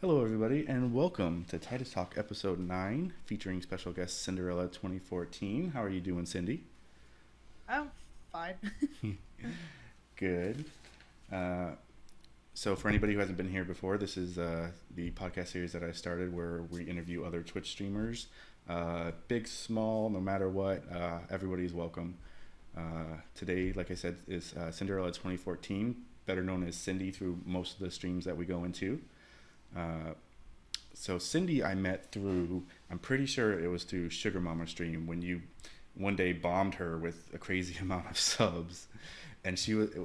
Hello, everybody, and welcome to Tidus Talk Episode 9, featuring special guest Cinderella2014. How are you doing, Cindy? I'm fine. Good. Uh, so, for anybody who hasn't been here before, this is the podcast series that I started where we interview other Twitch streamers. Big, small, no matter what, everybody's welcome. Today, like I said, is Cinderella2014, better known as Cindy through most of the streams that we go into. Uh, so Cindy, I met through. I'm pretty sure it was through Sugar Mama stream when you one day bombed her with a crazy amount of subs, and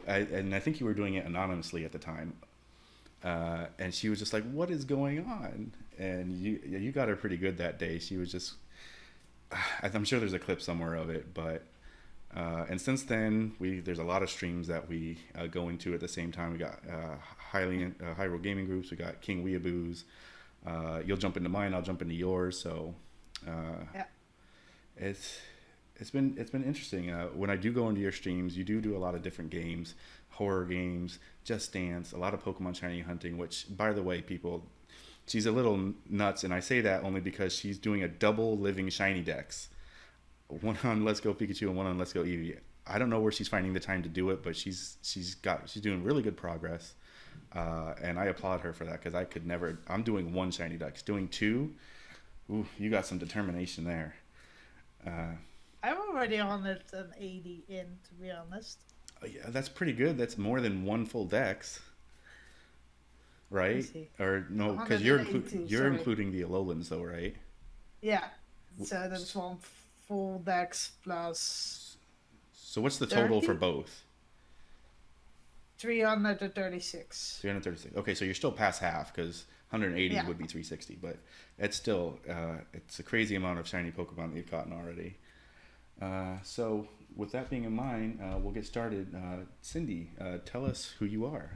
and I think you were doing it anonymously at the time. And she was just like, "What is going on?" And you got her pretty good that day. She was just. I'm sure there's a clip somewhere of it, but. And since then, there's a lot of streams that we go into at the same time. We got Hyrule Gaming Groups. We got KingWeaboo's. You'll jump into mine. I'll jump into yours. So Yeah. it's it's been interesting. When I do go into your streams, you do a lot of different games, horror games, Just Dance, a lot of Pokemon shiny hunting. Which, by the way, people, she's a little nuts, and I say that only because she's doing a double living shiny dex, one on Let's Go Pikachu and one on Let's Go Eevee. I don't know where she's finding the time to do it, but she's doing really good progress, and I applaud her for that because I could never. I'm doing one shiny dex, doing two. Ooh, you got some determination there. Uh, I'm already 180 in, to be honest. yeah, that's pretty good. That's more than one full dex, Let me right? see. Or no, because 182, you're sorry. including the Alolans though, right? Yeah. So that's one full dex plus So what's the total for 30? both? 336. 336. Okay, so you're still past half because 180 Yeah. would be 360, but it's still it's a crazy amount of shiny Pokemon that you've gotten already. So with that being in mind, we'll get started. Cindy, tell us who you are.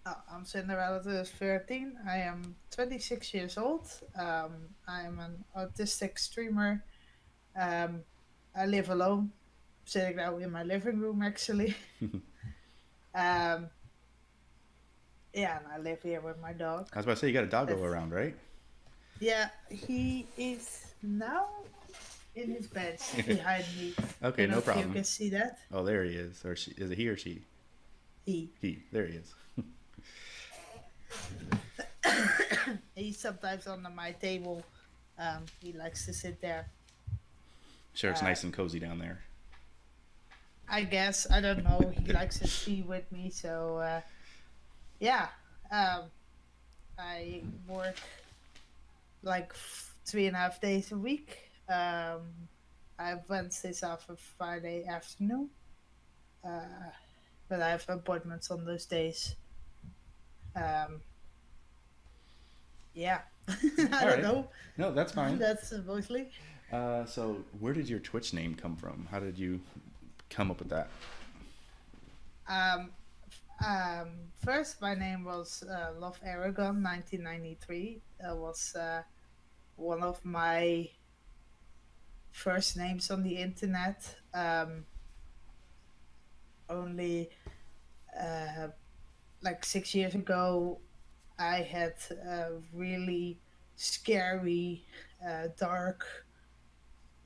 I'm Cinderella2014. I am 26 years old. I am an autistic streamer. Um, I live alone, sitting now in my living room actually. Um, yeah, and I live here with my dog. I was about to say you got a doggo That's, around, right? yeah, he is now in his bed behind me. Okay, Don't know no if you problem. can see that. Oh, there he is. Or she, is it he or she? He He. There he is. he's sometimes under my table. He likes to sit there. Sure, it's Uh, nice and cozy down there. I guess I don't know. He likes to be with me, so yeah. Um, I work like 3.5 days a week. I have Wednesdays off of Friday afternoon, uh, but I have appointments on those days. Um, yeah, I All don't right. know. No, that's fine. That's mostly. So where did your Twitch name come from? How did you come up with that? Um, First, my name was Love Aragon 1993. That was one of my first names on the internet. Only uh, like 6 years ago, I had a really scary, dark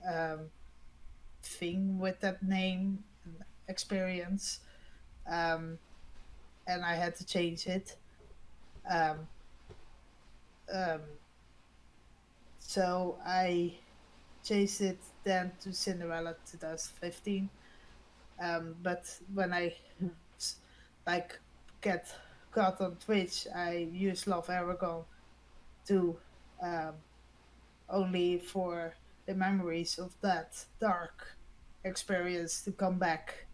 um, thing with that name and experience, um, and I had to change it. Um, um, so I changed it then to Cinderella 2015. But when I like get got on Twitch, I use Love Aragon to um, only for the memories of that dark experience to come back.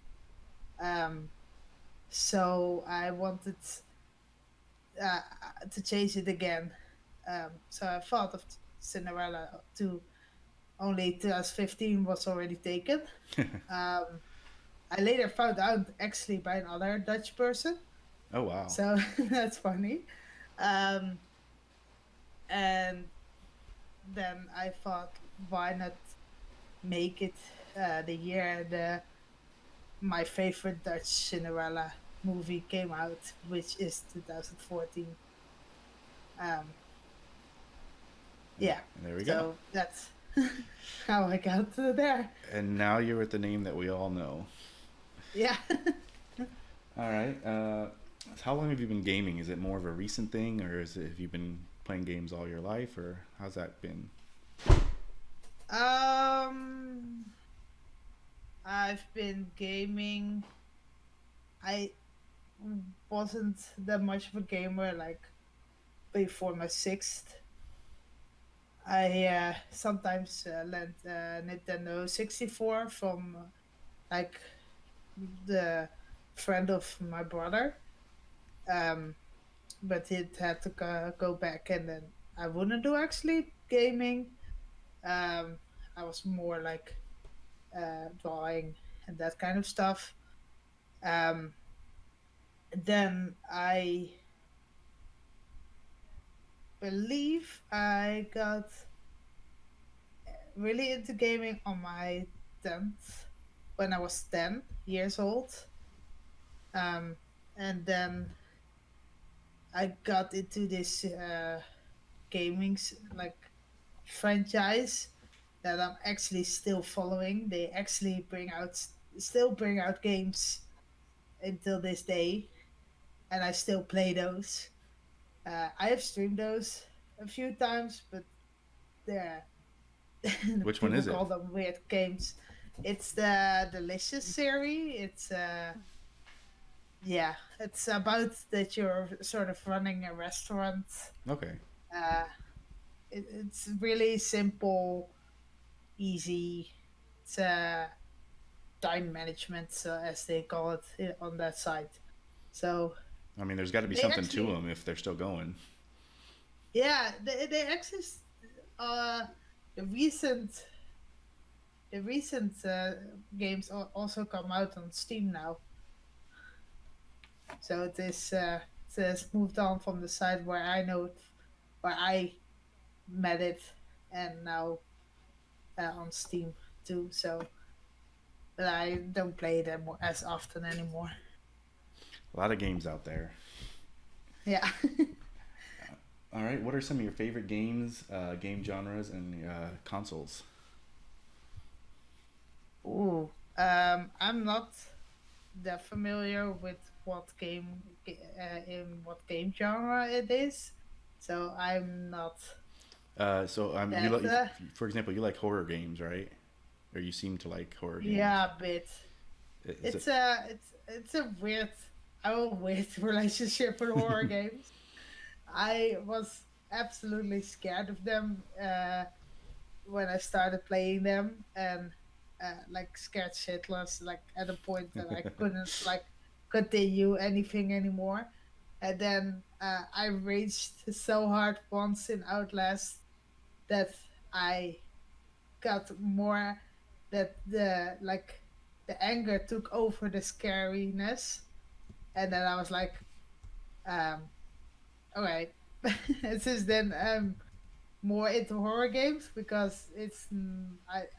Um, so I wanted uh, to change it again. So I thought of Cinderella to only 2015 was already taken. Um, I later found out actually by another Dutch person, Oh wow. so that's funny. Um, and then I thought, why not make it the year my favorite Dutch Cinderella movie came out, which is 2014. Um, And yeah, there we go. so that's how I got to there. And now you're with the name that we all know. Yeah. All right. How long have you been gaming? Is it more of a recent thing, or have you been playing games all your life, or how's that been? um, I've been gaming. I wasn't that much of a gamer like before my sixth. I sometimes lent Nintendo 64 from like the friend of my brother. Um, but it had to go back, and then I wouldn't do actually gaming. Um, I was more like drawing and that kind of stuff. Um, then I believe I got really into gaming on my 10th when I was 10 years old. Um, and then I got into this like franchise that I'm actually still following. They actually still bring out games until this day, and I still play those. I have streamed those a few times, but they're Which one people is it? call them weird games. It's the Delicious series. It's about that you're sort of running a restaurant. Okay. Uh, it's really simple, easy. It's time management, as they call it on that site. So I mean, there's got to be they something to actually, them if they're still going. yeah, they actually, uh, the recent the recent games also come out on Steam now. So it has moved on from the site where I know it, where I met it, and now on Steam too. So, but I don't play them as often anymore. A lot of games out there. Yeah. All right. What are some of your favorite games, game genres, and consoles? Ooh. I'm not that familiar with in what game genre it is, so I'm not You that. like, for example, you like horror games, right? Or you seem to like horror games. Yeah, a bit. Is it It's a weird, I have a weird relationship with horror games. I was absolutely scared of them when I started playing them, and like scared shitless, like at a point that I couldn't like continue anything anymore. And then I raged so hard once in Outlast that I got more that the anger took over the scariness, and then I was like, um, all right. And since then, I'm more into horror games because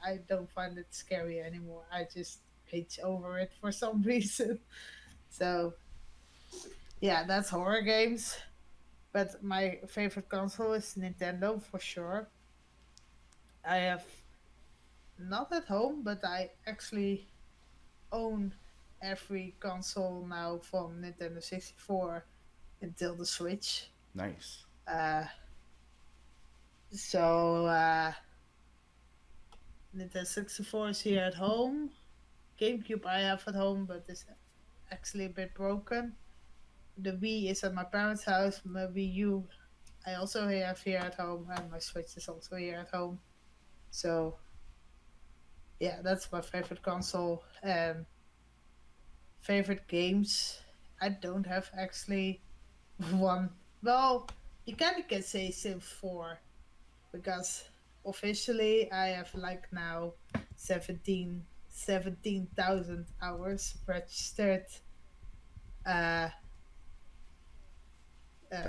I don't find it scary anymore. I just rage over it for some reason. So yeah, that's horror games. But my favorite console is Nintendo for sure. I have not at home, but I actually own every console now from Nintendo 64 until the Switch. nice? Uh, so Nintendo 64 is here at home. GameCube I have at home, but it's actually a bit broken. The Wii is at my parents' house. My Wii U I also have here at home, and my Switch is also here at home. So yeah, that's my favorite console. And favorite games, I don't have actually one. Well, you kind of can say Sims 4 because officially I have like now 17,000 hours registered uh,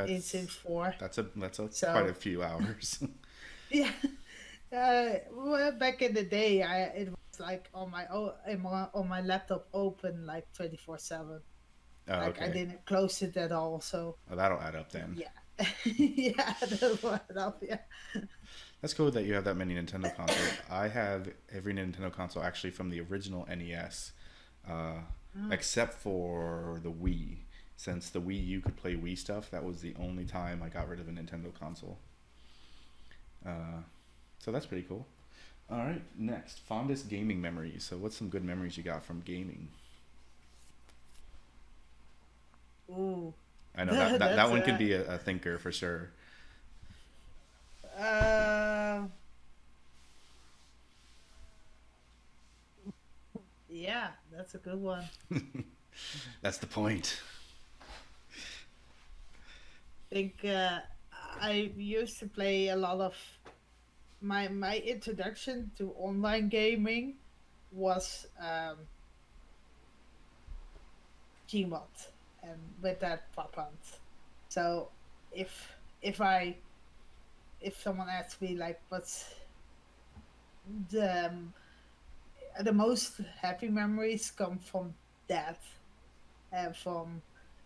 in That's Sims 4. that's a quite So a few hours. yeah, well, back in the day, it was like on my laptop open like 24/7. Oh, Like I okay. didn't close it at all. So Well, that'll add up then. yeah, Yeah, that one up, yeah. That's cool that you have that many Nintendo consoles. I have every Nintendo console actually from the original NES, uh, Mm. except for the Wii. Since the Wii U could play Wii stuff, that was the only time I got rid of a Nintendo console. Uh, so that's pretty cool. All right, next, fondest gaming memories. So, what's some good memories you got from gaming? Ooh, I know that that's one can be a thinker for sure. uh, yeah, that's a good one. That's the point. Think I used to play a lot of my introduction to online gaming was Gmod and with that pop hunt. So if if I if someone asks me like what's the the most happy memories come from that and from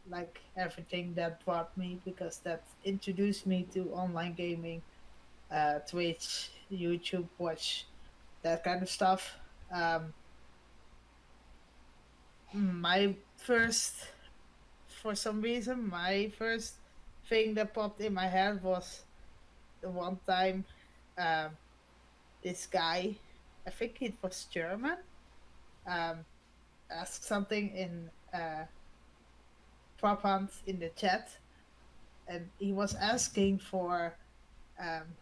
like everything that brought me because that introduced me to online gaming, Twitch, YouTube, watch that kind of stuff. Um, my first, for some reason, my first thing that popped in my head was the one time um, this guy, I think it was German, um, asked something in Prop Hunt in the chat, and he was asking for um,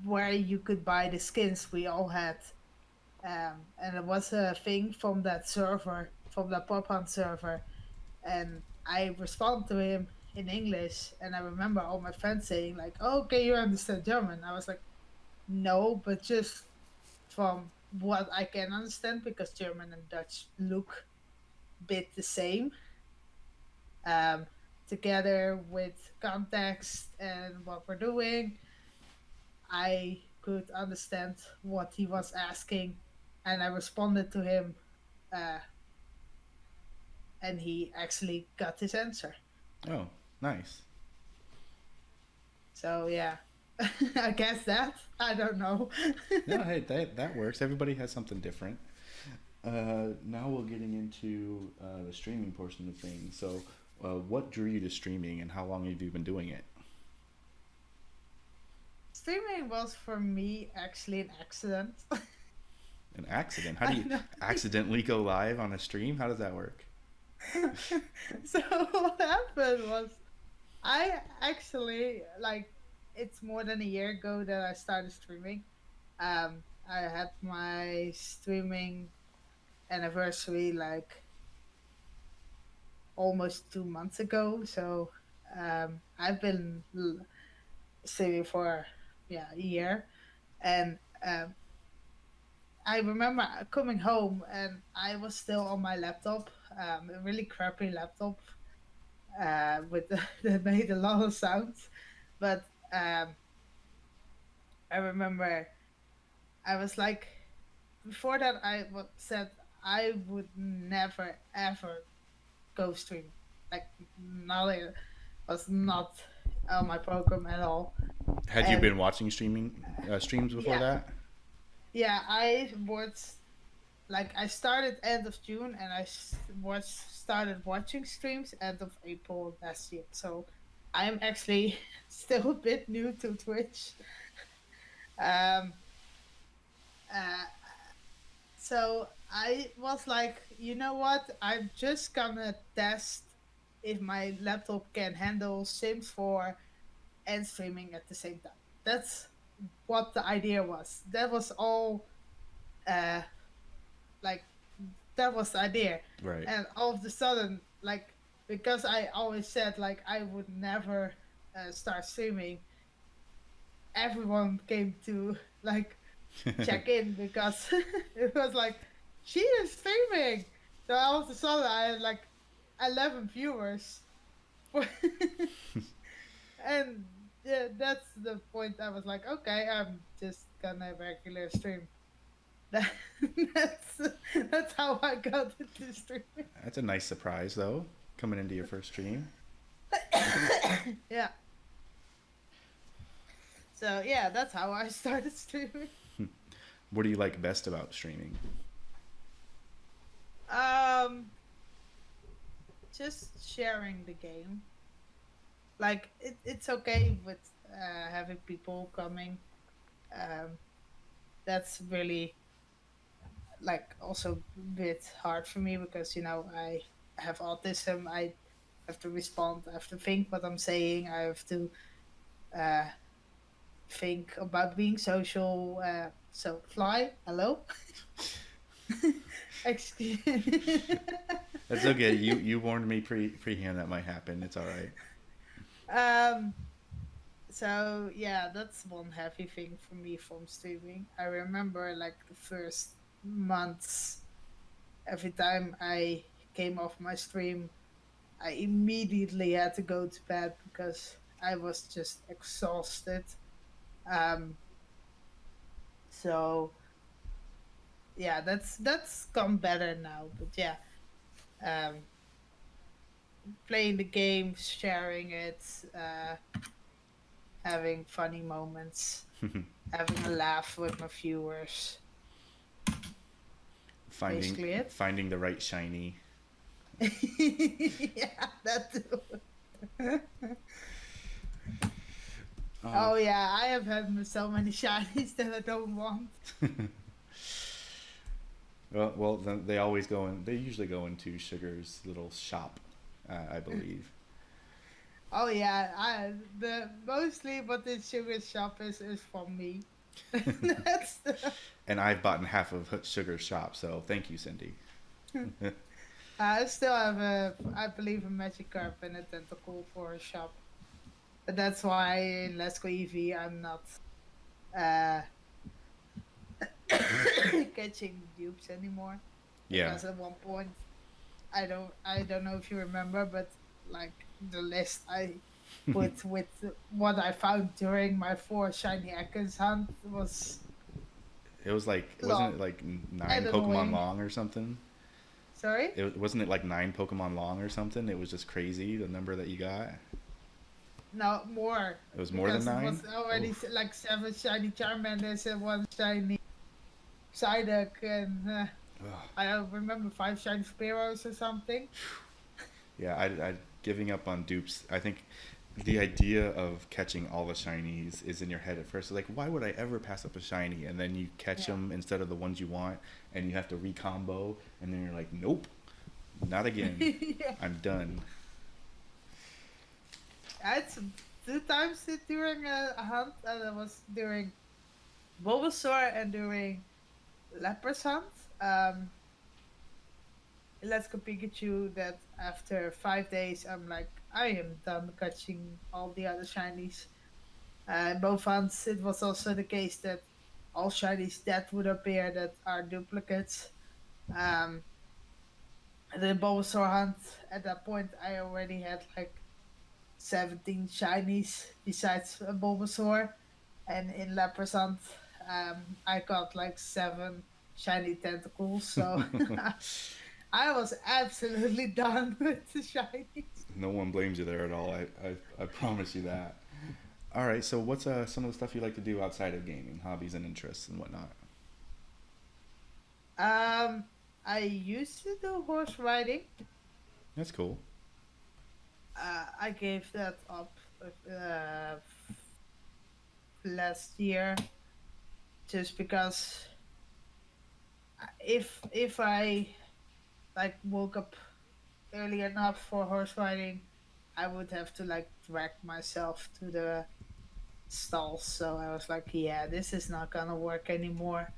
where you could buy the skins we all had. And it was a thing from that server, from the Pop Hunt server. And I responded to him in English. And I remember all my friends saying, like, oh, okay, you understand German. I was like, no, but just from what I can understand, because German and Dutch look a bit the same. Um, Together with context and what we're doing, I could understand what he was asking, and I responded to him, uh, and he actually got his answer. Oh, nice. So yeah, I guess that I don't know. No, hey, that works. Everybody has something different. Now we're getting into the streaming portion of things. So, what drew you to streaming, and how long have you been doing it? Streaming was for me actually an accident. An accident? How do I you know. accidentally go live on a stream? How does that work? So what happened was I actually like it's more than a year ago that I started streaming. I had my streaming anniversary like almost 2 months ago. So I've been streaming for a year, and I remember coming home and I was still on my laptop, a really crappy laptop with that made a lot of sounds, but I remember I was like before that said I would never ever go streaming. Like not was not on my program at all. Had you And been watching streaming streams before yeah, that? yeah, I was like I started end of June and started watching streams end of April last year. So I'm actually still a bit new to Twitch. Um, uh, so I was like, you know what? I'm just gonna test if my laptop can handle Sims 4 and streaming at the same time. That's what the idea was. That was all. Uh, like that was the idea, Right. and all of a sudden, like because I always said like I would never start streaming, everyone came to like check in because it was like she is streaming. So all of a sudden, I had like 11 viewers, for and yeah, that's the point. I was like, okay, I'm just gonna regular stream. That, that's how I got into streaming. That's a nice surprise, though, coming into your first stream. Yeah. So yeah, that's how I started streaming. What do you like best about streaming? Um, just sharing the game. Like it's okay with having people coming. Um, that's really like also a bit hard for me because I have autism. I have to respond. I have to think what I'm saying. I have to uh, think about being social. So fly, hello. Excuse. That's okay. You warned me prehand that might happen. It's all right. um. So yeah, that's one heavy thing for me from streaming. I remember like the first months, every time I came off my stream, I immediately had to go to bed because I was just exhausted. Um, so yeah, that's gone better now. But yeah, um, playing the game, sharing it, having funny moments, having a laugh with my viewers. finding Basically it. finding the right shiny. Yeah, that too. Oh, Oh yeah, I have had so many shinies that I don't want. well, then they always go in. They usually go into Sugar's little shop, I believe. Oh yeah, I the mostly what the sugar shop is from me. That's the. And I've bought in half of Sugar's shop, so thank you, Cindy. I still have I believe a magic carp and a tentacle for a shop, but that's why in Let's Go EV I'm not uh catching dupes anymore Yeah. because at one point I don't know if you remember, but like the list I put with what I found during my 4 shiny Ekans hunt was It was like, wasn't it long like and 9 Pokemon annoying. long or something? Sorry? It wasn't it like 9 Pokemon long or something? It was just crazy the number that you got. No, more. It was more than Because it nine. was already Oof. like 7 shiny Charmanders and 1 shiny Psyduck, and Ugh. I don't remember 5 shiny Spearows or something. Yeah, I giving up on dupes. I think the idea of catching all the shinies is in your head at first. Like, why would I ever pass up a shiny? And then you catch Yeah. them instead of the ones you want, and you have to recombo, and then you're like, nope, not again. Yeah. I'm done. I had 2 times it during a hunt, and it was during Bulbasaur and during Leopard's hunt. Um, Let's Go Pikachu that after 5 days, I'm like, I am done catching all the other shinies. Both hunts, it was also the case that all shinies that would appear that are duplicates. Um, the Bulbasaur hunt, at that point, I already had like 17 shinies besides a Bulbasaur. And in Leopard's hunt, I got like 7 shiny tentacles. So I was absolutely done with the shinies. No one blames you there at all. I promise you that. All right. So what's some of the stuff you like to do outside of gaming, hobbies and interests and whatnot? Um, I used to do horse riding. That's cool. I gave that up last year just because if I like woke up early enough for horse riding, I would have to like drag myself to the stalls. So I was like, yeah, this is not gonna work anymore.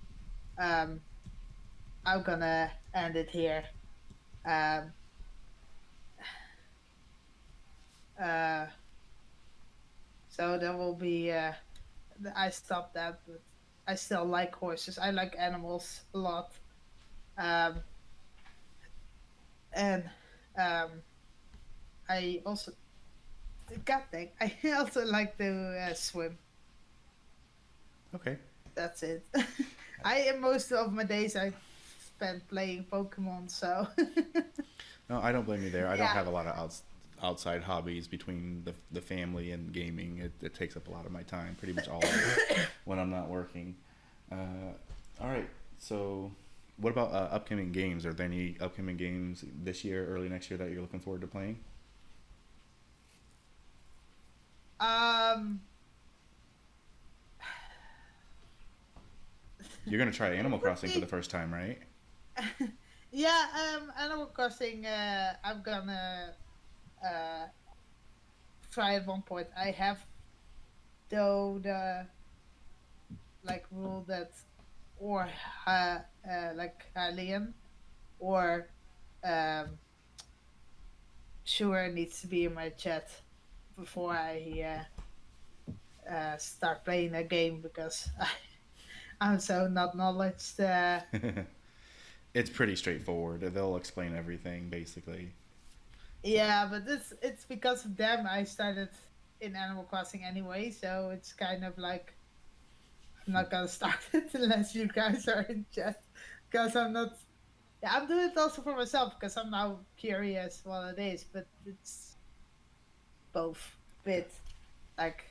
Um, I'm gonna end it here. Um, uh, so there will be. I stopped that, but I still like horses. I like animals a lot. Um, and um, I also, God dang, I also like to swim. Okay. That's it. Most of my days I spent playing Pokemon, so No, I don't blame you there. I don't yeah, have a lot of outside hobbies between the family and gaming. It takes up a lot of my time, pretty much all of it when I'm not working. All right, so what about upcoming games? Are there any upcoming games this year, early next year that you're looking forward to playing? Um, You're gonna try it Animal would Crossing for the be first time, right? yeah. Animal Crossing. I'm gonna uh try at one point. I have though the like rule that or like Hylian or um sure needs to be in my chat before I start playing a game because I'm so not knowledge. It's pretty straightforward. They'll explain everything basically. So, Yeah, but it's because of them I started in Animal Crossing anyway, so it's kind of like I'm not gonna start it unless you guys are in chat because I'm not. Yeah, I'm doing it also for myself because I'm now curious what it is, but it's both bit like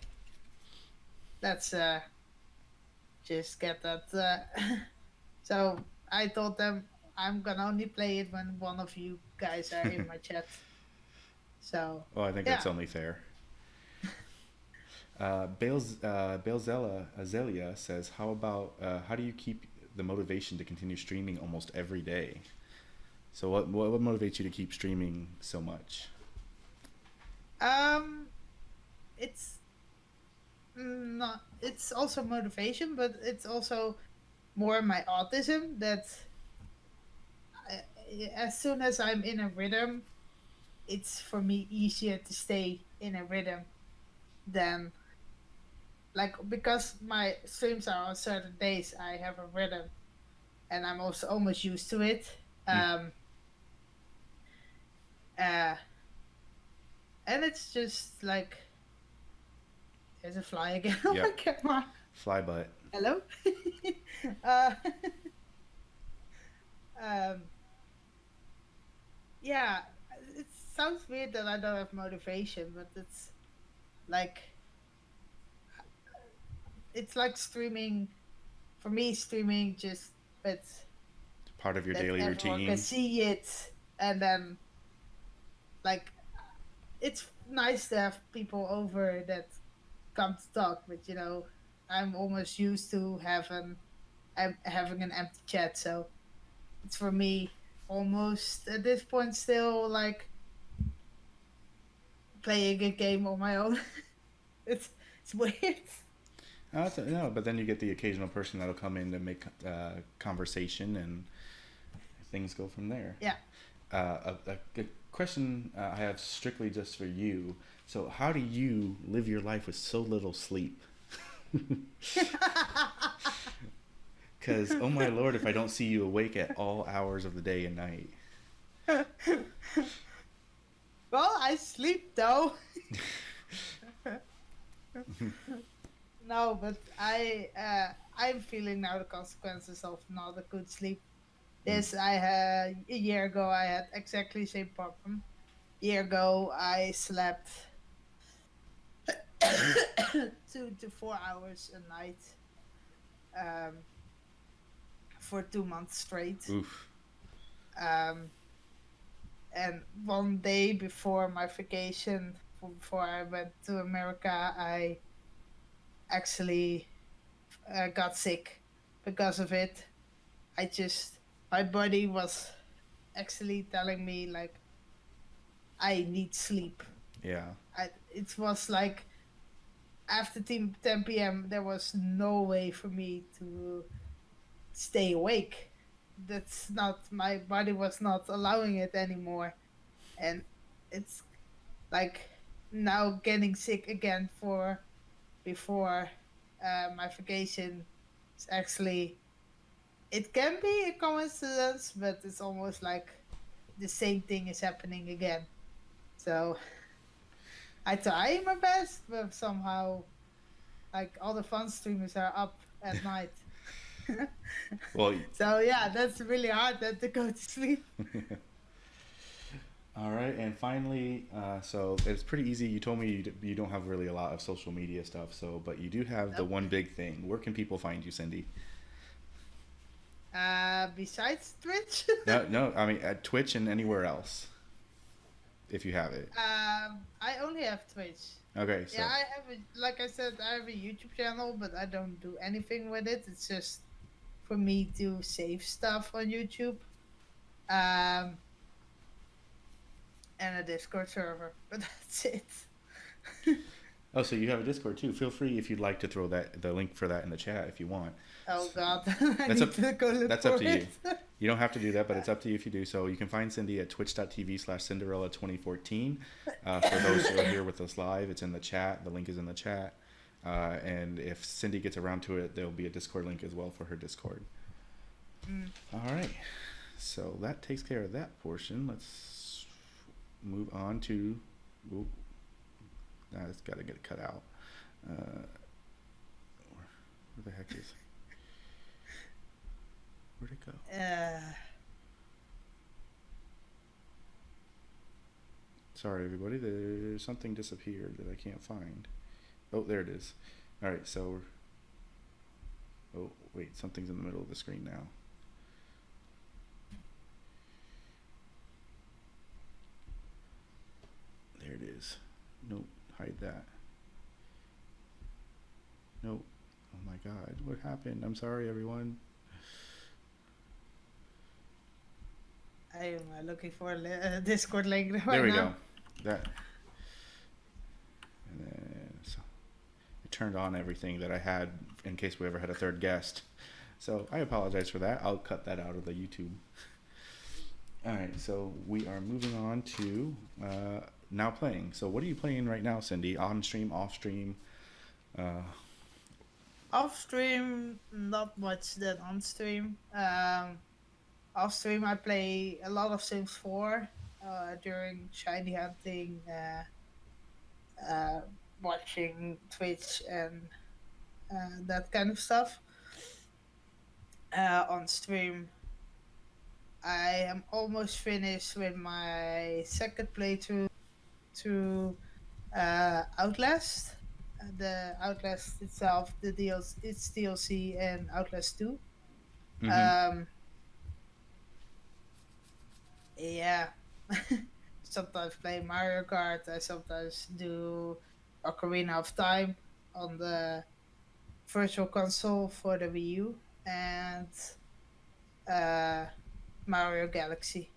let's just get that. So I told them I'm gonna only play it when one of you guys are in my chat. So well, I think yeah. that's only fair. Bailzella Azelia says, "How about how do you keep the motivation to continue streaming almost every day?" So what motivates you to keep streaming so much? Um, it's not. It's also motivation, but it's also more my autism that as soon as I'm in a rhythm, it's for me easier to stay in a rhythm than like because my streams are on certain days. I have a rhythm, and I'm also almost used to it. Mm, Um, uh, and it's just like there's a fly again on my yep, camera. fly butt. Hello. uh, um, yeah, it sounds weird that I don't have motivation, but like it's like streaming for me. Streaming just but Part of your that daily everyone can routine. see it, and then like it's nice to have people over that come to talk. But I'm almost used to having an empty chat, so it's for me almost at this point still like playing a game on my own. it's it's weird. No, but then you get the occasional person that'll come in to make conversation, and things go from there. Yeah. A good question I have strictly just for you. So, how do you live your life with so little sleep? Because, oh my lord, if I don't see you awake at all hours of the day and night. Well, I sleep though. No, but I'm feeling now the consequences of not a good sleep. Mm, This I had a year ago. I had exactly the same problem. A year ago, I slept 2 to 4 hours a night um, for 2 months straight. oof. Um, and one day before my vacation, before I went to America, I actually got sick because of it. I just my body was actually telling me like I need sleep. Yeah. It was like after 10 p.m. there was no way for me to stay awake. That's not my body was not allowing it anymore, and it's like now getting sick again for before my vacation. It's actually it can be a coincidence, but it's almost like the same thing is happening again. So I try my best, but somehow like all the fun streamers are up at night. Well, So yeah, that's really hard then to go to sleep. All right, and finally, so it's pretty easy. You told me you don't have really a lot of social media stuff, so but you do have the Nope. one big thing. Where can people find you, Cindy? Besides Twitch, No, no, I mean at Twitch and anywhere else if you have it. I only have Twitch. Okay, Yeah, so I have a, like I said, I have a YouTube channel, but I don't do anything with it. It's just for me to save stuff on YouTube. Um, and a Discord server, but that's it. oh, so you have a Discord too. Feel free if you'd like to throw the link for that in the chat if you want. Oh God, I That's need up to go look that's up for to it. you. You don't have to do that, but it's up to you if you do. So you can find Cindy at twitch.tv/Cinderella2014. For those who are here with us live, it's in the chat. The link is in the chat. And if Cindy gets around to it, there'll be a Discord link as well for her Discord. Mm. All right. So that takes care of that portion. Let's move on to. Ooh, it's got to get cut out. Where the heck is? Where'd it go? Sorry, everybody. There's something disappeared that I can't find. Oh, there it is. All right. So. Oh, wait. Something's in the middle of the screen now. There it is. Nope. Hide that. Nope. Oh my God. What happened? I'm sorry, everyone. I am looking for a Discord link right now. There we go. That. And then so it turned on everything that I had in case we ever had a third guest. So I apologize for that. I'll cut that out of the YouTube. All right. So we are moving on to now playing. So what are you playing right now, Cindy? On stream, off stream? Off stream, not much than on stream. Off stream, I play a lot of Sims 4 during shiny hunting, watching Twitch and that kind of stuff. On stream, I am almost finished with my second playthrough to Outlast. The Outlast itself, the DLC, its DLC, and Outlast 2. Mm-hmm. Yeah. Sometimes play Mario Kart. I sometimes do Ocarina of Time on the Virtual Console for the Wii U and Mario Galaxy.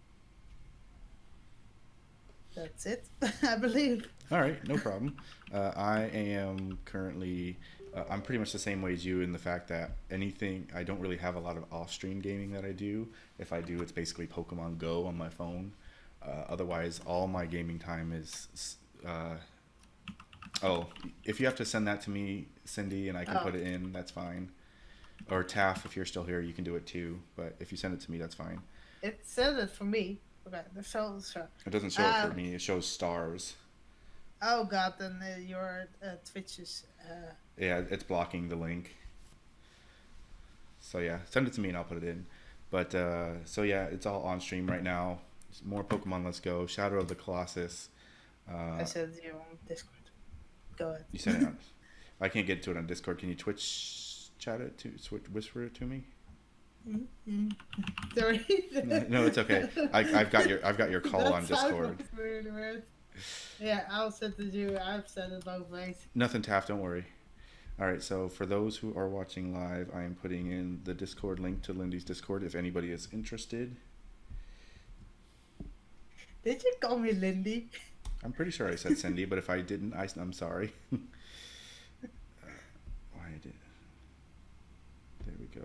That's it, I believe. All right, no problem. I am currently, I'm pretty much the same way as you in the fact that anything, I don't really have a lot of off-stream gaming that I do. If I do, it's basically Pokemon Go on my phone. Otherwise, all my gaming time is, oh, if you have to send that to me, Cindy, and I can put it in, that's fine. Or Taff, if you're still here, you can do it too. But if you send it to me, that's fine. It said it for me. Okay, the show. It doesn't show it for me. It shows stars. Oh God, then your Twitch is. Yeah, it's blocking the link. So yeah, send it to me and I'll put it in. But so yeah, it's all on stream right now. More Pokemon Let's Go. Shadow of the Colossus. I said you on Discord. Go ahead. You sent it on. I can't get to it on Discord. Can you Twitch chat it to whisper it to me? Mm-hmm. Sorry. No, it's okay. I've got your call on Discord. Weird. Yeah, I'll send it to you. I've said it both ways. Nothing, Taff. Don't worry. All right. So for those who are watching live, I am putting in the Discord link to Lindy's Discord if anybody is interested. Did you call me Lindy? I'm pretty sure I said Cindy, but if I didn't, I'm sorry. Why I did? There we go.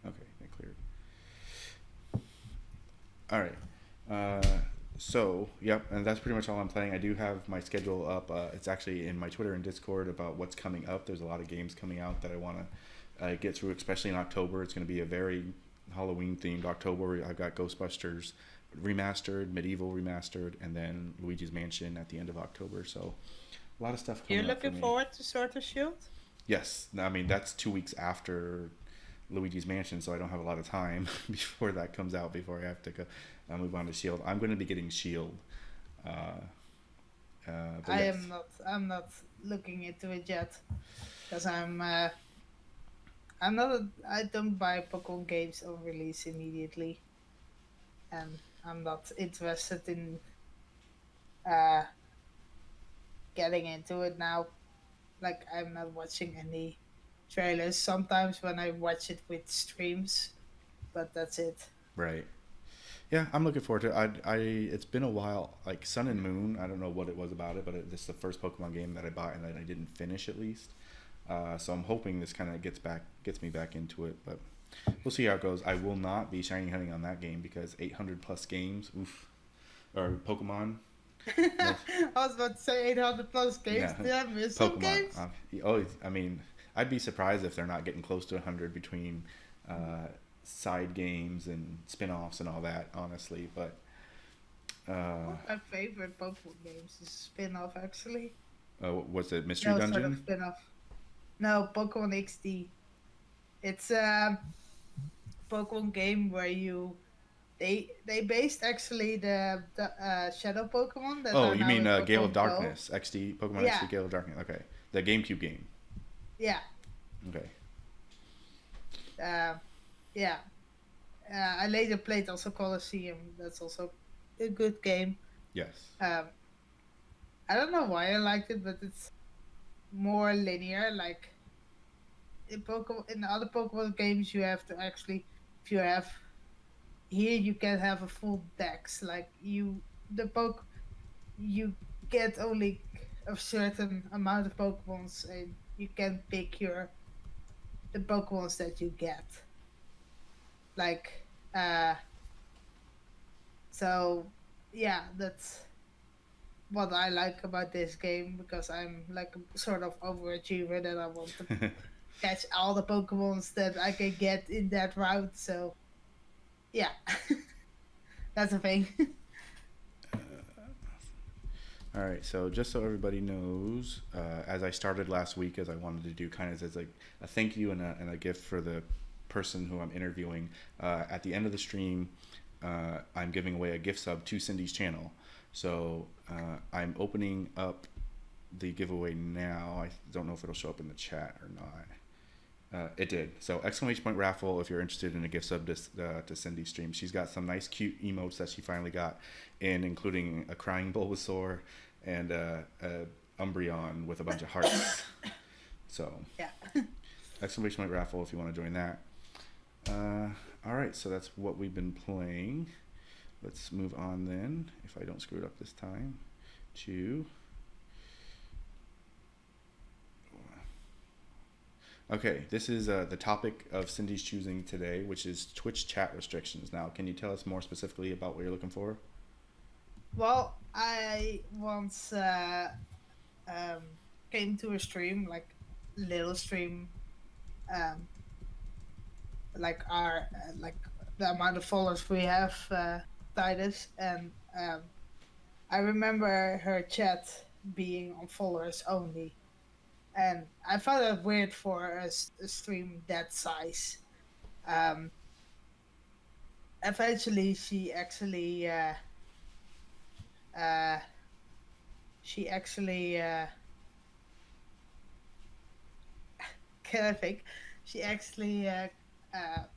Okay, that cleared. All right. So, yep, and that's pretty much all I'm playing. I do have my schedule up. It's actually in my Twitter and Discord about what's coming up. There's a lot of games coming out that I want to get through, especially in October. It's going to be a very Halloween-themed October. I've got Ghostbusters Remastered, Medieval Remastered, and then Luigi's Mansion at the end of October. So, a lot of stuff coming up. You're looking forward to Sword and Shield? Yes. I mean, that's 2 weeks after Luigi's Mansion, so I don't have a lot of time before that comes out. Before I have to go move on to Shield, I'm going to be getting Shield. Uh, but I yes, am not. I'm not looking into it yet because I'm not. I don't buy Pokemon games on release immediately, and I'm not interested in uh getting into it now. Like I'm not watching any trailers. Sometimes when I watch it with streams, but that's it. right. Yeah, I'm looking forward to it. It's been a while. Like Sun and Moon, I don't know what it was about it, but this is the first Pokemon game that I bought and that I didn't finish at least. So I'm hoping this kind of gets me back into it, but we'll see how it goes. I will not be shiny hunting on that game because 800 plus games, oof, or Pokemon. I Most, was about to say 800 plus games. yeah, Did I miss some Pokemon. games? Oh, I mean, I'd be surprised if they're not getting close to 100 between side games and spin-offs and all that. Honestly, but One uh, of my favorite Pokemon games is a spin-off actually. what's it? Mystery No, sort of Dungeon? spin-off. No, Pokemon XD. It's a Pokemon game where they based actually the shadow Pokemon that Oh, are you now mean in Gale of Pokemon Go. Darkness, XD, Pokemon Yeah, XD Gale of Darkness. Okay, the GameCube game. yeah, Okay. uh, yeah. I later played also Colosseum. That's also a good game. Yes. Um, I don't know why I liked it, but it's more linear. Like in other Pokemon games, you have to actually, if you have here, you can have a full dex. Like the poke, you get only a certain amount of Pokemons, and you can pick the Pokemons that you get. Like, uh, so yeah, that's what I like about this game because I'm like a sort of overachiever that I want to catch all the Pokemons that I can get in that route. So yeah, that's a thing. All right. So just so everybody knows, as I started last week, as I wanted to do kind of as a thank you and a gift for the person who I'm interviewing, at the end of the stream, I'm giving away a gift sub to Cindy's channel. So I'm opening up the giveaway now. I don't know if it'll show up in the chat or not. It did. So exclamation point raffle if you're interested in a gift sub to Cindy's stream. She's got some nice cute emotes that she finally got in, including a crying Bulbasaur and a Umbreon with a bunch of hearts. So Yeah. exclamation point raffle if you want to join that. All right, so that's what we've been playing. Let's move on then, if I don't screw it up this time, to... Okay, this is the topic of Cindy's choosing today, which is Twitch chat restrictions. Now, can you tell us more specifically about what you're looking for? Well, I once um, came to a stream, like little stream, um, like our like the amount of followers we have, Tidus, and I remember her chat being on followers only, and I found it weird for a stream that size. Um, Eventually, uh, she actually can I think she actually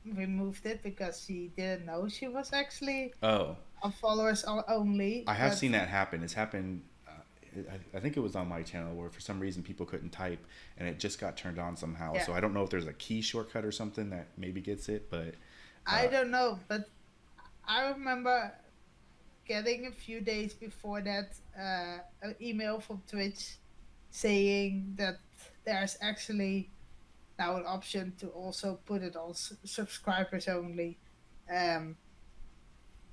removed it because she didn't know she was actually Oh, on followers only. I have But seen that happen. It's happened. I think it was on my channel where for some reason people couldn't type and it just got turned on somehow. yeah, So I don't know if there's a key shortcut or something that maybe gets it, but I don't know. But I remember getting a few days before that an email from Twitch saying that there's actually now an option to also put it on subscribers only. Um,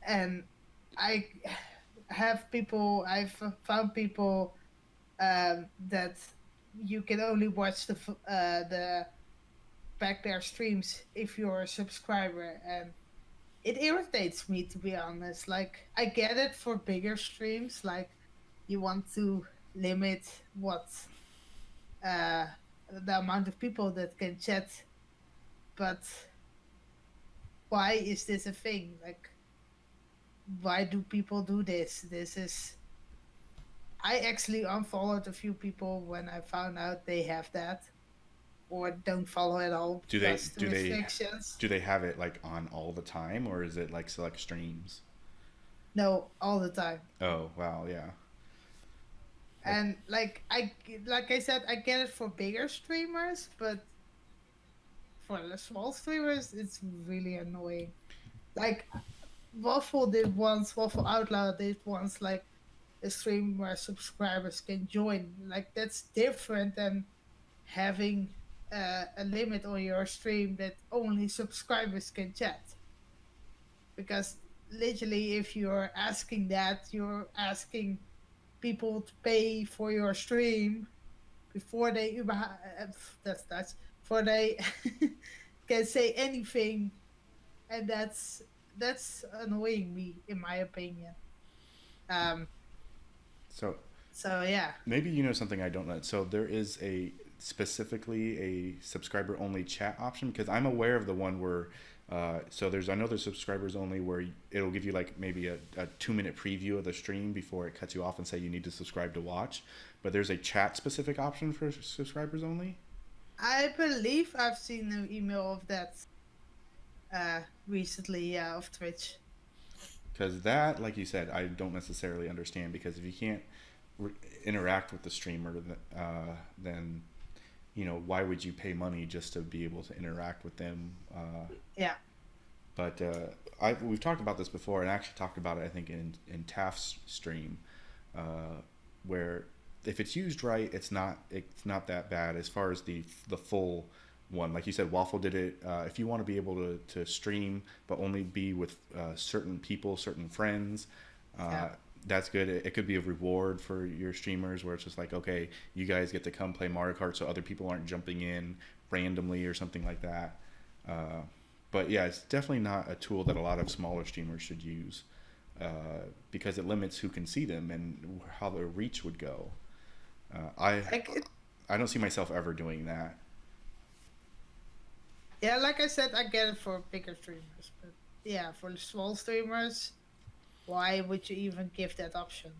and I I've found people that you can only watch the back their streams if you're a subscriber, and it irritates me to be honest. Like I get it for bigger streams, like you want to limit what uh the amount of people that can chat, but why is this a thing? Like, why do people do this? I actually unfollowed a few people when I found out they have that, or don't follow at all Do they because the do they restrictions. do they have it like on all the time, or is it like select streams? No, all the time. Oh wow, yeah. Like And like I said, I get it for bigger streamers, but for the small streamers, it's really annoying. Like Waffle Outlaw did once, like a stream where subscribers can join. Like that's different than having a limit on your stream that only subscribers can chat. Because literally, if you're asking that, you're asking people to pay for your stream before they that's before they can say anything, and that's annoying me, in my opinion. Um. so So yeah. maybe you know something I don't know. So there is a specifically a subscriber only chat option, because I'm aware of the one where so I know there's subscribers only where it'll give you like maybe a 2 minute preview of the stream before it cuts you off and say you need to subscribe to watch. But there's a chat specific option for subscribers only. I believe I've seen an email of that recently, yeah, of Twitch. Because that, like you said, I don't necessarily understand, because if you can't re- interact with the streamer, then why would you pay money just to be able to interact with them? Yeah. But we've talked about this before, and I actually talked about it, I think, in Taft's stream, where if it's used right, it's not that bad as far as the full one. Like you said, Waffle did it. If you want to be able to stream, but only be with certain people, certain friends, Yeah. that's good. It could be a reward for your streamers, where it's just like, okay, you guys get to come play Mario Kart, so other people aren't jumping in randomly or something like that. Uh, but yeah, it's definitely not a tool that a lot of smaller streamers should use, because it limits who can see them and how their reach would go. I Like it, I don't see myself ever doing that. yeah, like I said, I get it for bigger streamers, but yeah, for the small streamers, why would you even give that option?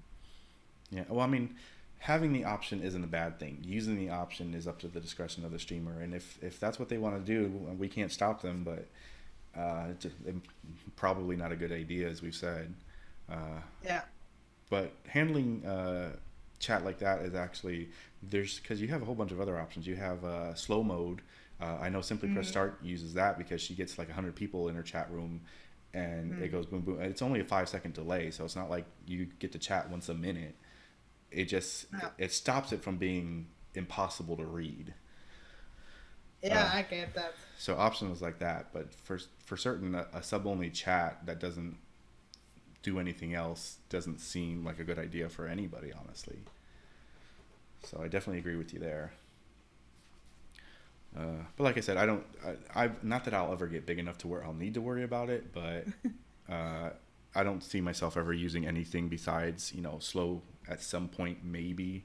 Yeah, well, I mean, having the option isn't a bad thing. Using the option is up to the discretion of the streamer, and if that's what they want to do, we can't stop them. But probably not a good idea, as we've said. Uh, Yeah. but handling chat like that is actually, because you have a whole bunch of other options. You have slow mode. I know Simply Press Mm, Start uses that because she gets like 100 people in her chat room, and it mm, goes boom boom. And it's only a 5 second delay, so it's not like you get to chat once a minute. It just yeah. it stops it from being impossible to read. Yeah, Uh, I get that. so options like that, but for certain, a sub only chat that doesn't do anything else doesn't seem like a good idea for anybody, honestly. So I definitely agree with you there. But like I said, I don't. I not that I'll ever get big enough to where I'll need to worry about it, but uh, I don't see myself ever using anything besides slow at some point maybe,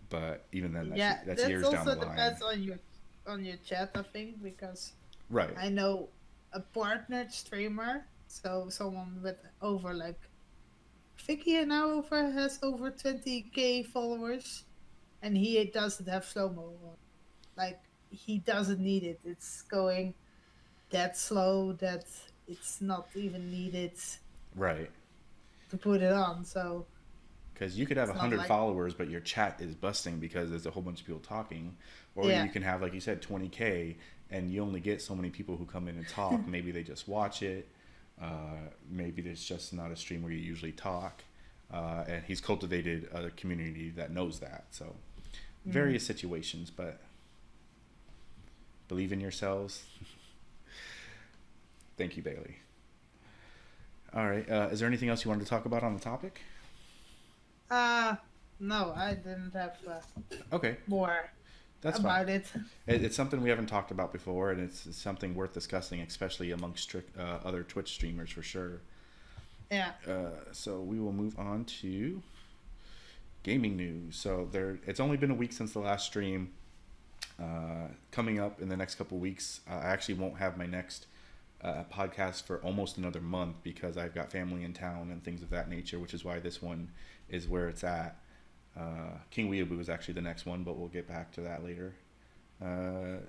but even then Yeah, that's that years down the also line. depends on your chat, I think, because Right. I know a partnered streamer, so someone with over like Vicky now over has over 20K followers, and he doesn't have slow mo on. Like he doesn't need it. It's going that slow that it's not even needed Right. to put it on. So Because you could have it's not 100 like followers, but your chat is busting because there's a whole bunch of people talking, or yeah, you can have, like you said, 20K, and you only get so many people who come in and talk. Maybe they just watch it. Maybe it's just not a stream where you usually talk. And he's cultivated a community that knows that. So mm, various situations, but believe in yourselves. Thank you, Bailey. All right. Is there anything else you wanted to talk about on the topic? uh no, I didn't have Okay, more that's fine. about it. It's something we haven't talked about before, and it's something worth discussing, especially amongst other Twitch streamers for sure. Yeah. So we will move on to gaming news. So it's only been a week since the last stream. Coming up in the next couple weeks, I actually won't have my next podcast for almost another month because I've got family in town and things of that nature, which is why this one is where it's at. KingWeaboo is actually the next one, but we'll get back to that later.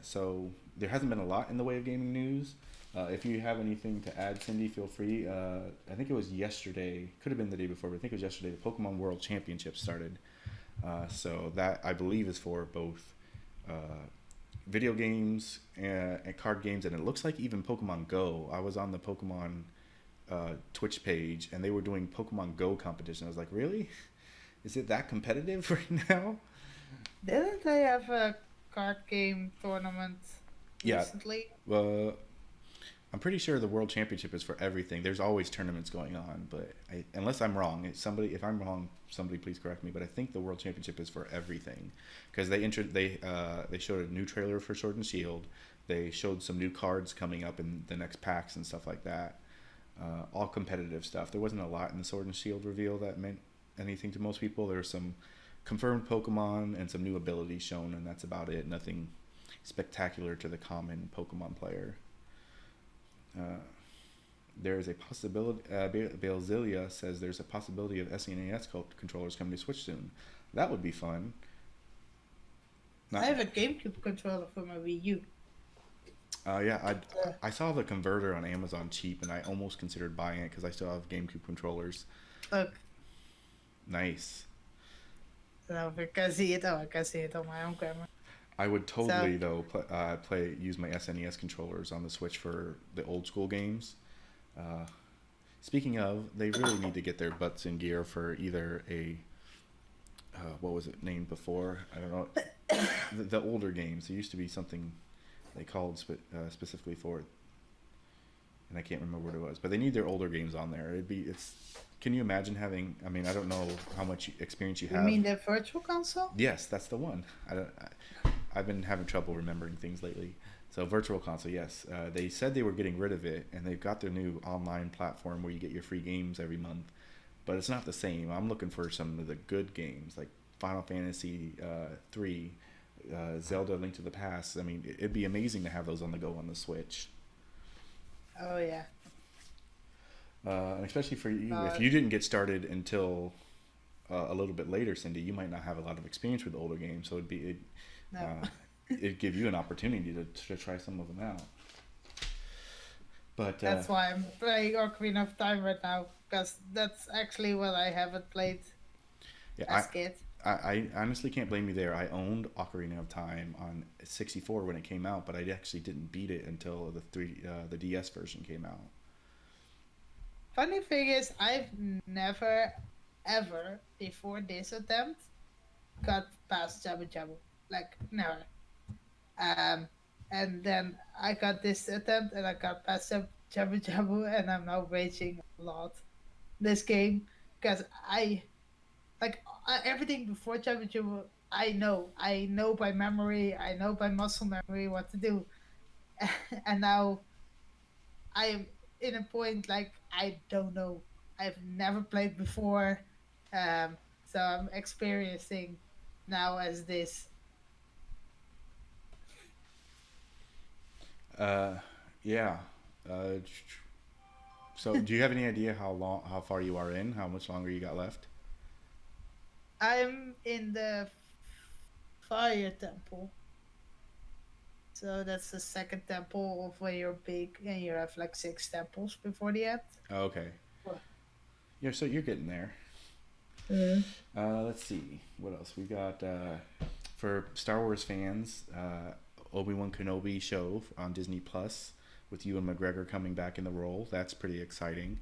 So there hasn't been a lot in the way of gaming news. If you have anything to add, Cindy, feel free. I think it was yesterday, could have been the day before, but I think it was yesterday, the Pokemon World Championship started. So that, I believe, is for both video games and card games, and it looks like even Pokemon Go. I was on the Pokemon Twitch page, and they were doing Pokemon Go competition. I was like, really? Is it that competitive right now? Didn't they have a card game tournament recently? Well, I'm pretty sure the World Championship is for everything. There's always tournaments going on, but unless I'm wrong, if I'm wrong, somebody please correct me. But I think the World Championship is for everything because they showed a new trailer for Sword and Shield. They showed some new cards coming up in the next packs and stuff like that. All competitive stuff. There wasn't a lot in the Sword and Shield reveal that meant anything to most people. There were some confirmed Pokemon and some new abilities shown, and that's about it. Nothing spectacular to the common Pokemon player. There is a possibility. Balezilia says there's a possibility of SNES controllers coming to Switch soon. That would be fun. I have a GameCube controller for my Wii U. I saw the converter on Amazon cheap, and I almost considered buying it because I still have GameCube controllers. Look. Nice. So I can see it on my own camera. I would totally use my SNES controllers on the Switch for the old school games. Speaking of, they really need to get their butts in gear for either a what was it named before? I don't know. The older games. There used to be something they called specifically for it, and I can't remember what it was. But they need their older games on there. Can you imagine having? I mean, I don't know how much experience you have. You mean the Virtual Console? Yes, that's the one. I've been having trouble remembering things lately. So Virtual Console, yes. They said they were getting rid of it, and they've got their new online platform where you get your free games every month. But it's not the same. I'm looking for some of the good games, like Final Fantasy 3, Zelda: Link to the Past. I mean, it'd be amazing to have those on the go on the Switch. Oh, yeah. And especially for you, if you didn't get started until a little bit later, Cindy, you might not have a lot of experience with the older games, so it'd give you an opportunity to try some of them out. But that's why I'm playing Ocarina of Time right now, because that's actually what I haven't played as a kid. I honestly can't blame you there. I owned Ocarina of Time on 64 when it came out, but I actually didn't beat it until the DS version came out. Funny thing is, I've never, ever, before this attempt, got past Jabu Jabu. Like, never. And then I got this attempt, and I got past Jabu Jabu, and I'm now raging a lot this game, because everything before Jabu Jabu, I know by memory, I know by muscle memory what to do. And now I am in a point like I don't know. I've never played before, so I'm experiencing now as this. Yeah. So, do you have any idea how far you are in? How much longer you got left? I'm in the Fire Temple. So that's the second temple of where you're big, and you have like 6 temples before the end. Oh, okay. What? Yeah, so you're getting there. Let's see. What else? We got, for Star Wars fans, Obi-Wan Kenobi show on Disney Plus with Ewan McGregor coming back in the role. That's pretty exciting.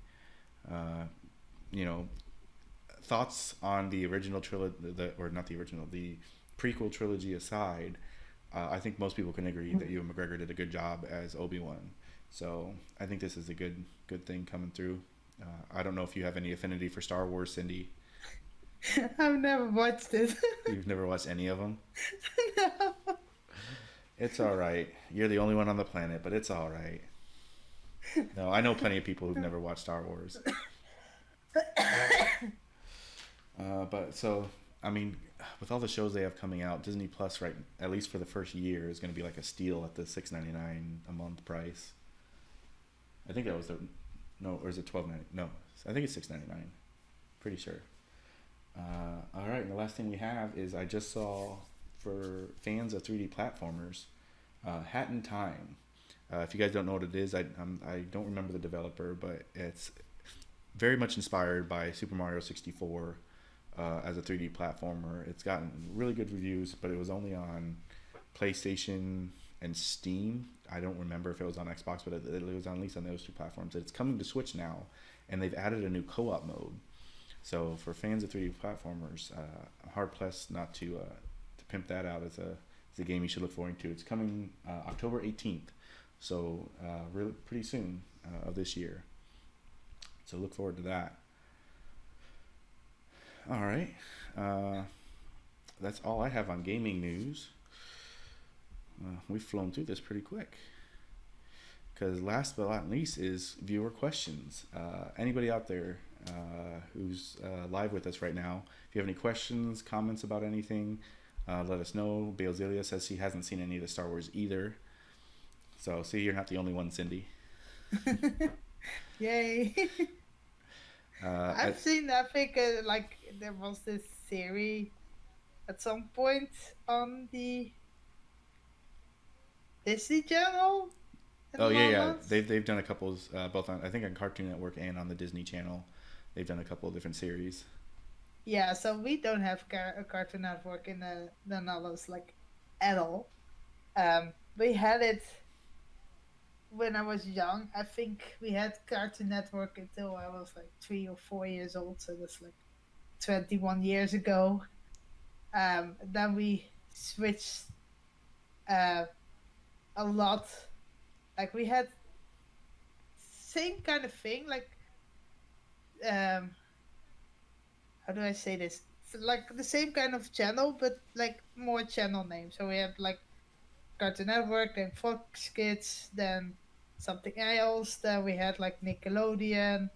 Thoughts on the original trilogy, the prequel trilogy aside, I think most people can agree that Ewan McGregor did a good job as Obi-Wan. So I think this is a good thing coming through. I don't know if you have any affinity for Star Wars, Cindy. I've never watched it. You've never watched any of them? No. It's all right. You're the only one on the planet, but it's all right. No, I know plenty of people who've never watched Star Wars. But so, I mean, with all the shows they have coming out, Disney Plus, right, at least for the first year, is going to be like a steal at the $6.99 a month price. I think that was the no, or is it 12.90? No, I think it's 6.99. Pretty sure. All right, and the last thing we have is I just saw for fans of 3D platformers, Hat in Time. If you guys don't know what it is, I don't remember the developer, but it's very much inspired by Super Mario 64 as a 3D platformer. It's gotten really good reviews, but it was only on PlayStation and Steam. I don't remember if it was on Xbox, but it was on at least on those two platforms. It's coming to Switch now, and they've added a new co-op mode. So for fans of 3D platformers, hard pressed not to pimp that out as a game you should look forward to. It's coming October 18th, so really pretty soon of this year. So look forward to that. All right, that's all I have on gaming news. We've flown through this pretty quick. Because last but not least is viewer questions. Anybody out there who's live with us right now, if you have any questions, comments about anything, let us know. Balezilia says he hasn't seen any of the Star Wars either. So, see, you're not the only one, Cindy. Yay! I've seen. I think like there was this series at some point on the Disney Channel. Oh yeah. They've done a couple, both on I think on Cartoon Network and on the Disney Channel. They've done a couple of different series. Yeah, so we don't have a Cartoon Network in the Netherlands like at all. We had it when I was young. I think we had Cartoon Network until I was like 3 or 4 years old. So that's like 21 years ago. Then we switched a lot. Like we had same kind of thing. Like how do I say this? It's like the same kind of channel, but like more channel names. So we had like Cartoon Network, then Fox Kids, then something else. Then we had like Nickelodeon.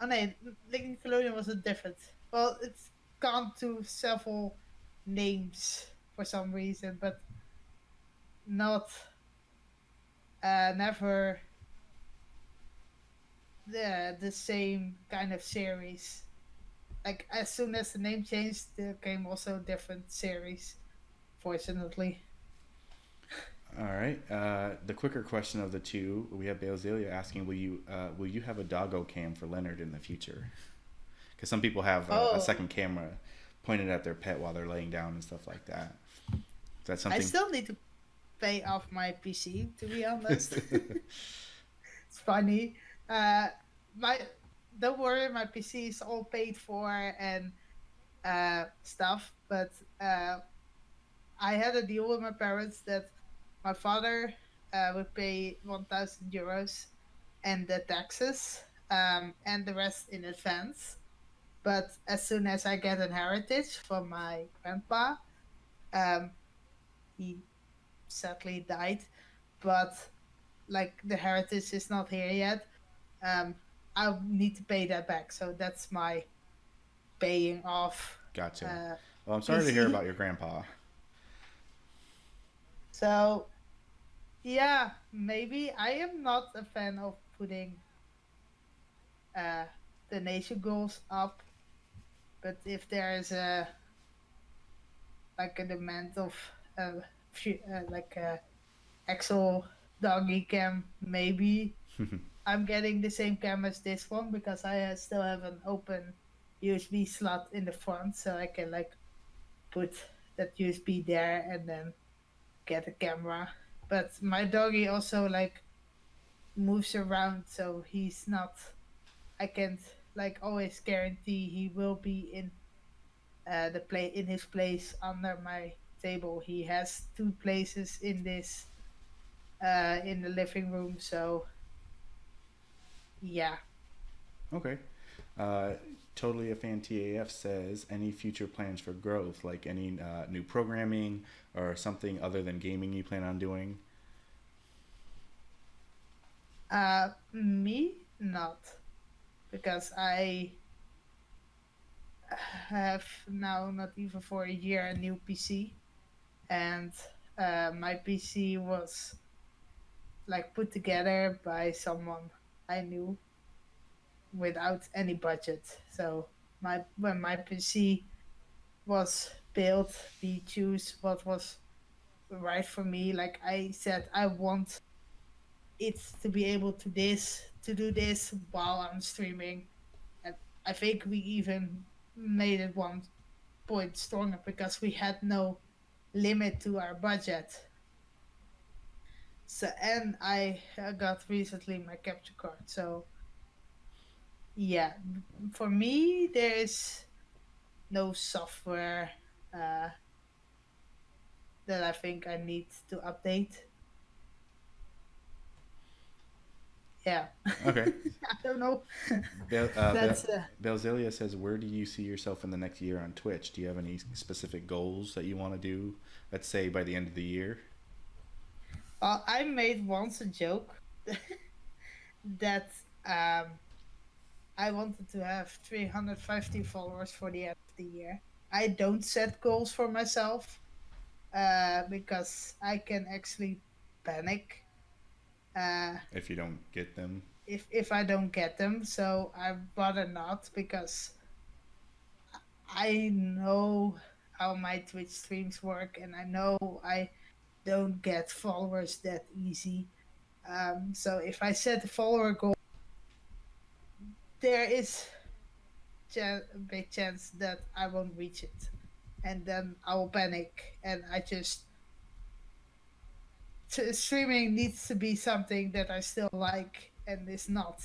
Oh no, Nickelodeon was a different. Well, it's gone to several names for some reason, but not never the same kind of series. Like as soon as the name changed, there came also different series. Fortunately. All right. The quicker question of the two, we have Balezilia asking, will you have a doggo cam for Leonard in the future? Because some people have a Oh, second camera pointed at their pet while they're laying down and stuff like that. Is that I something? still need to pay off my PC. To be honest, it's funny. Uh, my Don't worry, my PC is all paid for and stuff. But I had a deal with my parents that my father would pay 1,000 euros and the taxes and the rest in advance. But as soon as I get an heritage from my grandpa, um, he sadly died, but like the heritage is not here yet. Um, I need to pay that back, so that's my paying off Gotcha. uh, Well, I'm sorry to hear PC. about your grandpa. So yeah, maybe I am not a fan of putting uh, the nation goals up, but if there is a like a demand of like a actual doggy cam, maybe I'm getting the same cam as this one because I still have an open USB slot in the front, so I can like put that USB there and then get a camera. But my doggy also like moves around, so he's not. I can't like always guarantee he will be in the play in his place under my table. He has two places in this in the living room, so yeah. Okay. Uh, totally a fan TAF says, any future plans for growth, like any new programming or something other than gaming you plan on doing? Me not because I have now not even for a year a new PC, and my PC was like put together by someone. I knew without any budget. So when my PC was built, we choose what was right for me. Like I said, I want it to be able to do this while I'm streaming. And I think we even made it one point stronger because we had no limit to our budget. So and I got recently my capture card. So yeah, for me there is no software uh, that I think I need to update. Yeah, Okay. I don't know. Bel- That's Belzelia says, "Where do you see yourself in the next year on Twitch? Do you have any specific goals that you want to do? Let's say by the end of the year." I made once a joke that um, I wanted to have 350 followers for the end of the year. I don't set goals for myself because I can actually panic uh, If you don't get them, if I don't get them. So I'd rather not because I know how my Twitch streams work, and I know I don't get followers that easy. So if I set a follower goal, there is a big chance that I won't reach it, and then I will panic, and I just streaming needs to be something that I still like, and is not.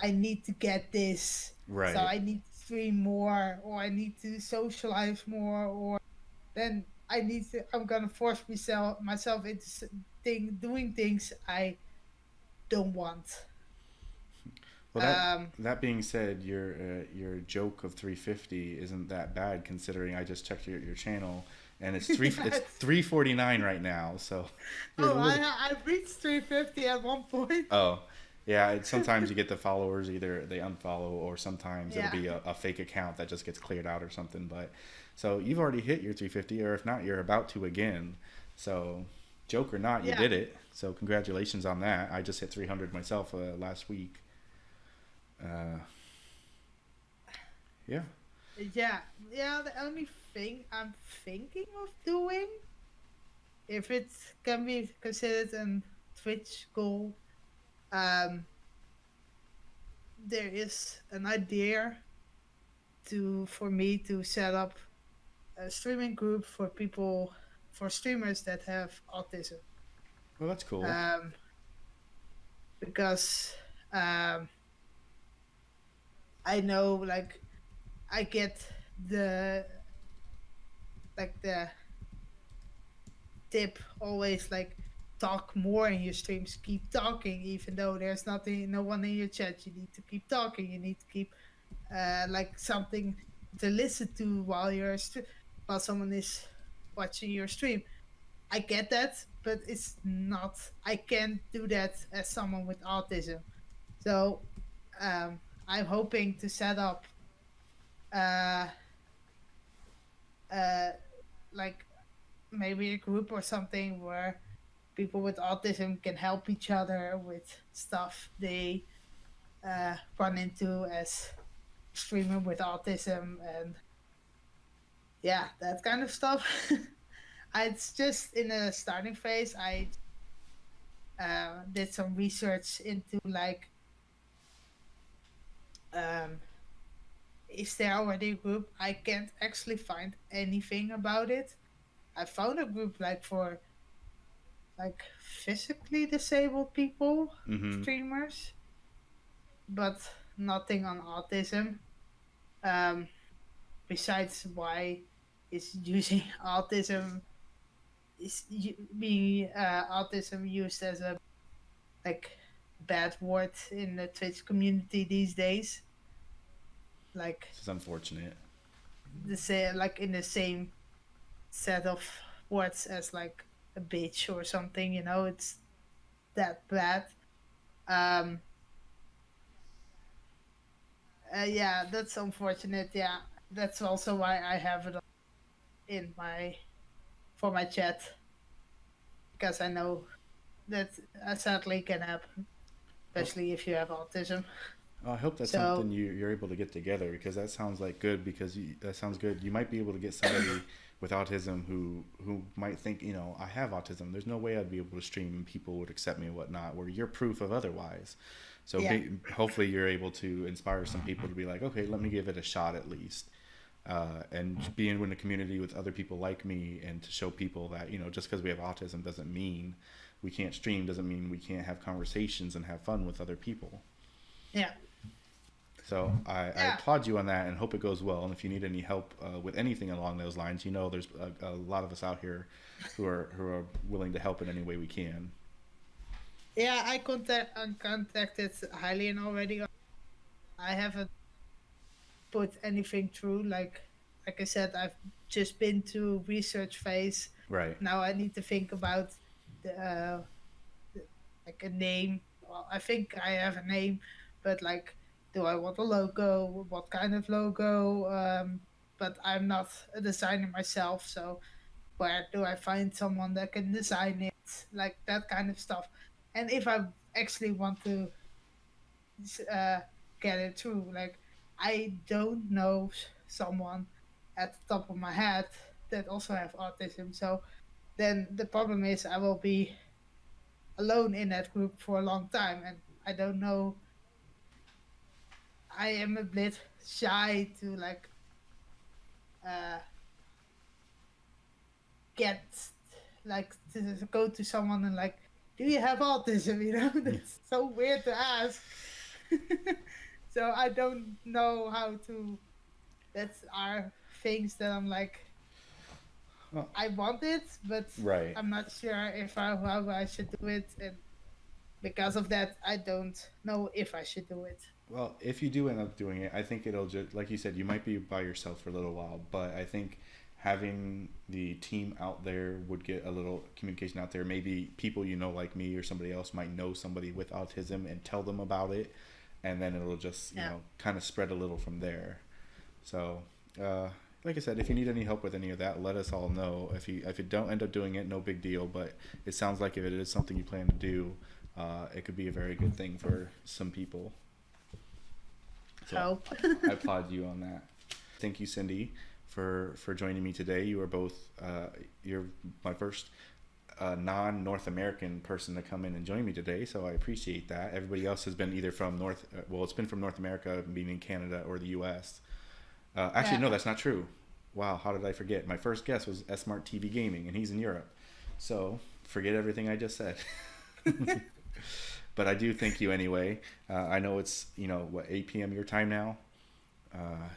I need to get this, so right? I need to stream more, or I need to socialize more, or then I need to. I'm gonna force myself into doing things I don't want. Well, Um, that being said, your joke of 350 isn't that bad considering I just checked your channel and it's 349 right now. So you're a oh, little. I reached 350 at one point. Oh, yeah. Sometimes you get the followers either they unfollow or sometimes it'll Yeah, be a fake account that just gets cleared out or something. But so you've already hit your 350, or if not, you're about to again. So joke or not, you yeah, did it. So congratulations on that. I just hit 300 myself last week. Uh, yeah. yeah, yeah. The only thing I'm thinking of doing, if it can be considered a Twitch goal, um, there is an idea to for me to set up a streaming group for people for streamers that have autism. Well, that's cool. Um, because um, I know like I get the the tip always like talk more in your streams, keep talking even though there's nothing no one in your chat. You need to keep talking, you need to keep like something to listen to while while someone is watching your stream. I get that, but it's not, I can't do that as someone with autism. So I'm hoping to set up uh uh like maybe a group or something where people with autism can help each other with stuff they run into as streamer with autism, and yeah, that kind of stuff. It's just in a starting phase. I did some research into like um, is there already a group? I can't actually find anything about it. I found a group like for like physically disabled people, Mm-hmm. streamers, but nothing on autism. Um, besides why is using autism being autism used as a like bad word in the Twitch community these days, like This is unfortunate. the say like in the same set of words as like a bitch or something, you know, it's that bad. um yeah, that's unfortunate. Yeah, that's also why I have it in my for my chat, because I know that sadly can happen. Oh, especially if you have autism. I hope that's So something you're able to get together because that sounds like good because that sounds good. You might be able to get somebody with autism who might think, I have autism. There's no way I'd be able to stream and people would accept me and whatnot, where you're proof of otherwise. So yeah, hopefully you're able to inspire some people to be like, okay, let me give it a shot at least. And being in a community with other people like me and to show people that, just because we have autism doesn't mean we can't stream, doesn't mean we can't have conversations and have fun with other people. yeah, So I yeah. applaud you on that and hope it goes well. And if you need any help with anything along those lines, there's a lot of us out here who are willing to help in any way we can. Yeah, I contacted Hylian already. I haven't put anything through. Like I said, I've just been to research phase. Right. Now I need to think about the, the like a name. Well, I think I have a name, but like, do I want a logo? What kind of logo? But I'm not a designer myself, so where do I find someone that can design it? Like that kind of stuff. And if I actually want to uh, get it through. Like, I don't know someone at the top of my head that also have autism. So then the problem is I will be alone in that group for a long time, and I don't know. I am a bit shy to like uh, get to go to someone and like, do you have autism? That's so weird to ask. So I don't know how to. That's are things that I'm like, Well, I want it, but right. I'm not sure if how I should do it, and because of that, I don't know if I should do it. Well, if you do end up doing it, I think it'll just, like you said, you might be by yourself for a little while, but I think having the team out there would get a little communication out there. Maybe people like me or somebody else might know somebody with autism and tell them about it, and then it'll just, Yeah. kind of spread a little from there. So, like I said, if you need any help with any of that, let us all know. If you don't end up doing it, no big deal. But it sounds like if it is something you plan to do, it could be a very good thing for some people. So So I applaud you on that. Thank you, Cindy, for joining me today. You are both you're my first non-North American person to come in and join me today, so I appreciate that. Everybody else has been either from it's been from North America, meaning Canada, or the U.S. Actually, yeah. no, that's not true. Wow, how did I forget? My first guest was Smart TV Gaming, and he's in Europe. So forget everything I just said. But I do thank you anyway. I know it's 8 p.m. your time now.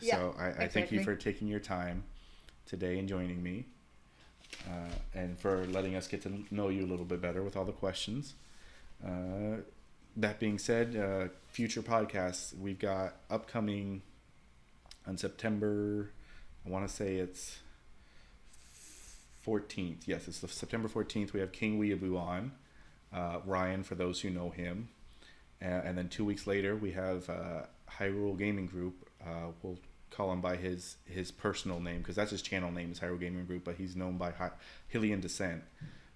Yeah, So I thank you exactly. for taking your time today and joining me, and for letting us get to know you a little bit better with all the questions. That being said, future podcasts we've got upcoming on September. I want to say it's 14th. Yes, it's the September 14th. We have KingWeaboo on. Ryan, for those who know him. And then 2 weeks later, we have Hyrule Gaming Group. We'll call him by his personal name because that's his channel name is Hyrule Gaming Group, but he's known by HylianDescent.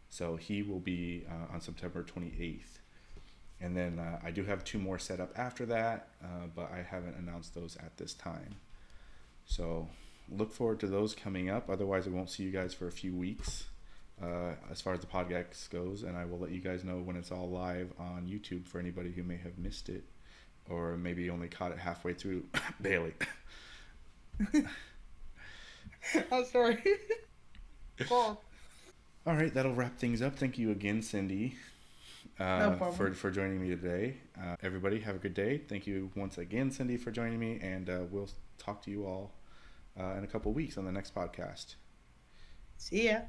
So he will be on September 28th. And then I do have 2 more set up after that, but I haven't announced those at this time. So look forward to those coming up. Otherwise, I won't see you guys for a few weeks as far as the podcast goes, and I will let you guys know when it's all live on YouTube for anybody who may have missed it or maybe only caught it halfway through. Bailey. I'm sorry. God, All right, that'll wrap things up. Thank you again, Cindy, no problem. for joining me today. Everybody, have a good day. Thank you once again, Cindy, for joining me, and we'll talk to you all in a couple weeks on the next podcast. See ya.